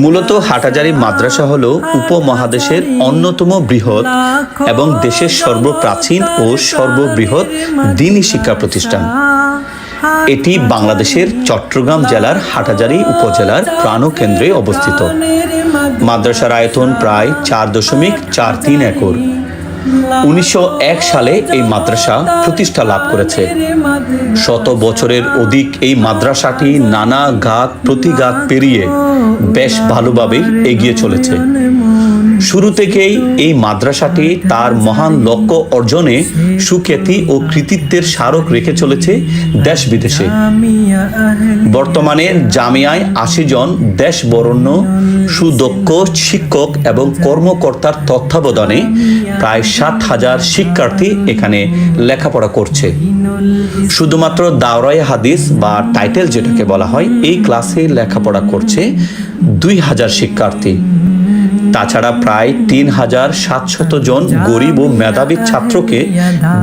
মূলত হাটহাজারী মাদ্রাসা হল উপমহাদেশের অন্যতম বৃহৎ এবং দেশের সর্বপ্রাচীন ও সর্ববৃহৎ দ্বীনি শিক্ষা প্রতিষ্ঠান। এটি বাংলাদেশের চট্টগ্রাম জেলার হাটহাজারী উপজেলার প্রাণকেন্দ্রে অবস্থিত। মাদ্রাসার আয়তন প্রায় 4.43 একর। 1901 সালে এই মাদ্রাসা প্রতিষ্ঠা লাভ করেছে। শত বছরের অধিক এই মাদ্রাসাটি নানা ঘাত প্রতিঘাত পেরিয়ে বেশ ভালোভাবেই এগিয়ে চলেছে। শুরু থেকেই এই মাদ্রাসাটি তার মহান লক্ষ্য অর্জনে সুখ্যাতি ও কৃতিত্বের স্মারক রেখে চলেছে দেশ বিদেশে। বর্তমানে জামিয়ায় 80 জন দেশ বরেণ্য সুদক্ষ শিক্ষক এবং কর্মকর্তার তত্ত্বাবধানে প্রায় 60,000 শিক্ষার্থী এখানে লেখাপড়া করছে। শুধুমাত্র দাওরায়ে হাদিস বা টাইটেল যেটাকে বলা হয়, এই ক্লাসে লেখাপড়া করছে 2000 শিক্ষার্থী। তাছাড়া প্রায় 3700 জন গরিব ও মেধাবী ছাত্রকে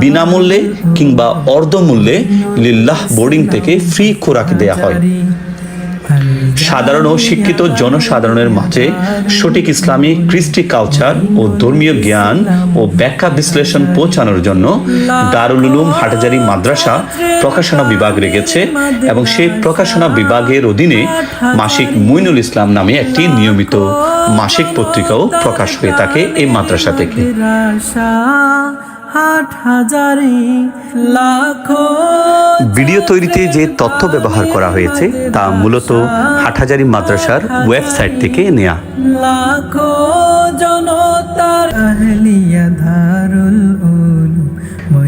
বিনামূল্যে কিংবা অর্ধমূল্যে লিল্লাহ বোর্ডিং থেকে ফ্রি খোরাক দেয়া হয়। সাধারণ ও শিক্ষিত জনসাধারণের মাঝে সঠিক ইসলামী কৃষ্টি কালচার ও ধর্মীয় জ্ঞান ও ব্যাখ্যা বিশ্লেষণ পৌঁছানোর জন্য দারুল উলুম হাটহাজারী মাদ্রাসা প্রকাশনা বিভাগ রেখেছে এবং সেই প্রকাশনা বিভাগের অধীনে মাসিক মুইনুল ইসলাম নামে একটি নিয়মিত মাসিক পত্রিকাও প্রকাশ হয়ে থাকে এই মাদ্রাসা থেকে। ভিডিও তৈরিতে যে তথ্য ব্যবহার করা হয়েছে তা মূলত হাটহাজারী মাদ্রাসার ওয়েবসাইট থেকে নেয়া।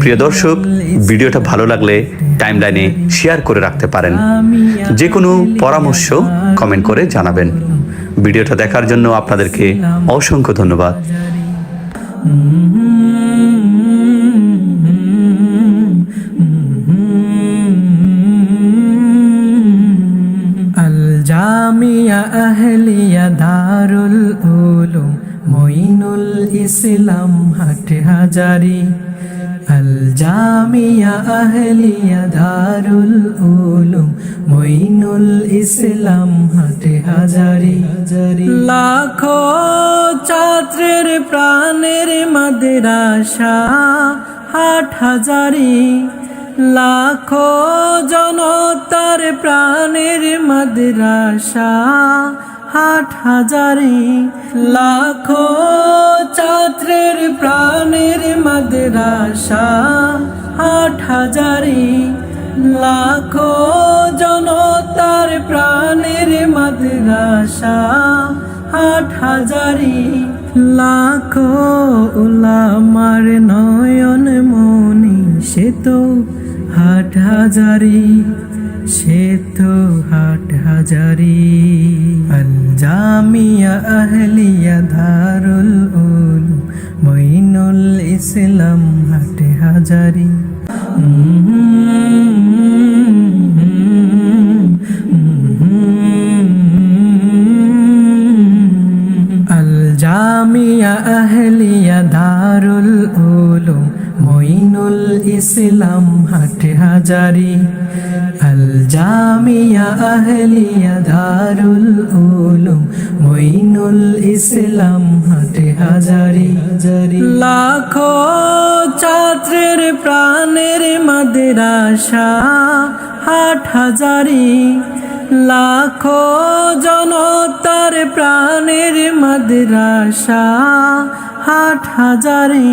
প্রিয় দর্শক, ভিডিওটা ভালো লাগলে টাইমলাইনে শেয়ার করে রাখতে পারেন। যে কোনো পরামর্শ কমেন্ট করে জানাবেন। ভিডিওটা দেখার জন্য আপনাদেরকে অসংখ্য ধন্যবাদ। জামিয়া আহলিয়া দারুল উলুম মঈনুল ইসলাম হাটহাজারী। আল জামিয়া আহলিয়া দারুল উলুম মঈনুল ইসলাম হাটহাজারী। লাখো ছাত্রের প্রাণের মাদ্রাসা হাটহাজারী। লাখো জনতার প্রাণের মাদ্রাসা হাটহাজারী। লাখো ছাত্রের প্রাণের মাদ্রাসা হাটহাজারী। লাখো জনতার প্রাণের মাদ্রাসা হাটহাজারী। লাখো উলামার নয়ন মনি সে তো হাটহাজারী, সে তো হাটহাজারী। আল জামিয়া আহলিয়া দারুল উলুম মঈনুল ইসলাম হাটহাজারী। আল জামিয়া আহলিয়া দারুল উলুম মঈনুল ইসলাম হাটহাজারী। আল জামিয়া আহলিয়া দারুল উলুম মঈনুল ইসলাম হাটহাজারী। লাখো ছাত্রের প্রাণের মাদ্রাসা হাটহাজারী। লাখো জনতার প্রাণের মাদ্রাসা হাটহাজারী।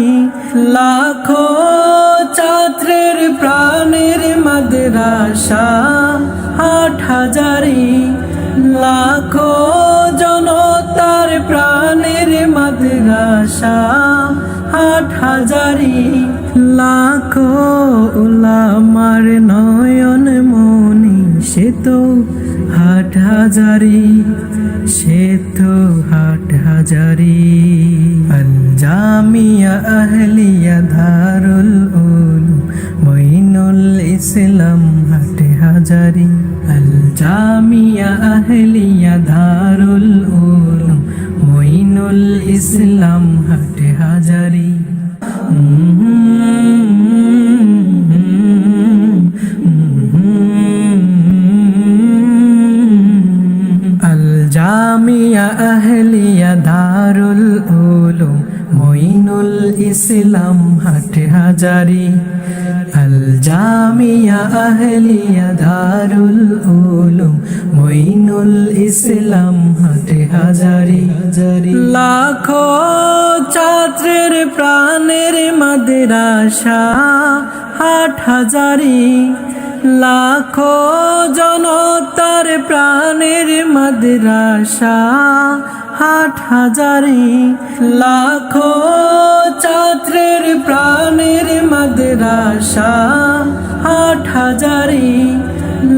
লাখো ছাত্রের প্রাণের মাদ্রাসা হাটহাজারী। লাখো জনতার প্রাণের মাদ্রাসা হাটহাজারী। লাখো উলামার নয়ন মনি সে তো হাটহাজারী, সে তো হাটহাজারী। আল জামিয়া আহলিয়া দারুল উলুম মঈনুল ইসলাম হাটহাজারী। আল জামিয়া আহলিয়া দারুল উলুম মঈনুল ইসলাম হাটহাজারী। আল জামিয়া জামিয়া আহলিয়া দারুল উলুম মঈনুল ইসলাম হাটহাজারী আল জামিয়া আহলিয়া দারুল উলুম মঈনুল ইসলাম হাটহাজারী লাখো ছাত্রের প্রাণের মাদ্রাসা হাটহাজারী লাখো জনতার প্রাণের মাদ্রাসা হাটহাজারী লাখো ছাত্রের প্রাণের মাদ্রাসা হাটহাজারী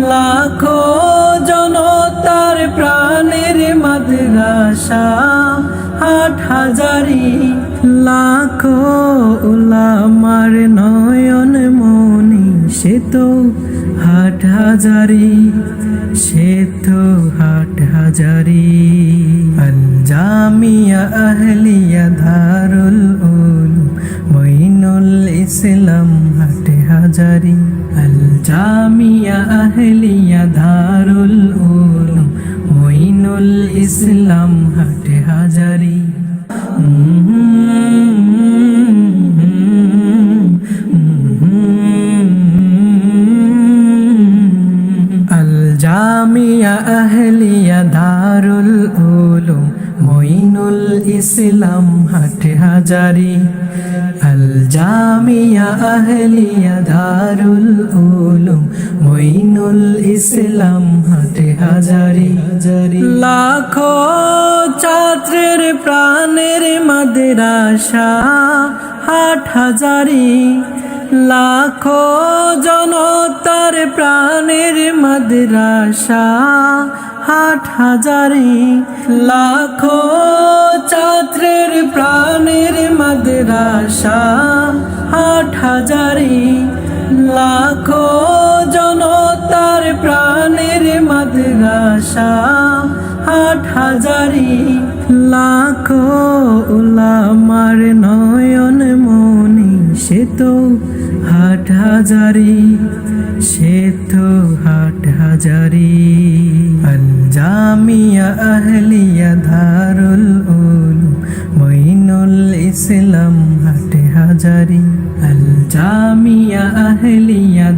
লাখো জনতার প্রাণের মাদ্রাসা হাটহাজারী লাখো উলামার নয়ন মনি সে তো হাটহাজারী সে তো হাটহাজারী আল জামিয়া আহলিয়া দারুল উলুম মঈনুল ইসলাম হাটহাজারী আল জামিয়া আহলিয়া দারুল উলুম মঈনুল ইসলাম হাটহাজারী জামিয়া আহলিয়া দারুল উলুম মঈনুল ইসলাম হাটহাজারী আল জামিয়া আহলিয়া দারুল উলুম মঈনুল ইসলাম হাটহাজারী লাখো ছাত্রের প্রাণের মাদ্রাসা হাটহাজারী লাখো জনতার প্রাণের মাদ্রাসা হাটহাজারী লাখো ছাত্রের প্রাণের মাদ্রাসা হাটহাজারী লাখো জনতার প্রাণের মাদ্রাসা হাটহাজারী লাখো উলামার নয়ন মনি সে তো হাটহাজারী সে তো হাটহাজারী আল জামিয়া আহলিয়া দারুল উলুম মঈনুল ইসলাম হাটহাজারী আল জামিয়া আহলিয়া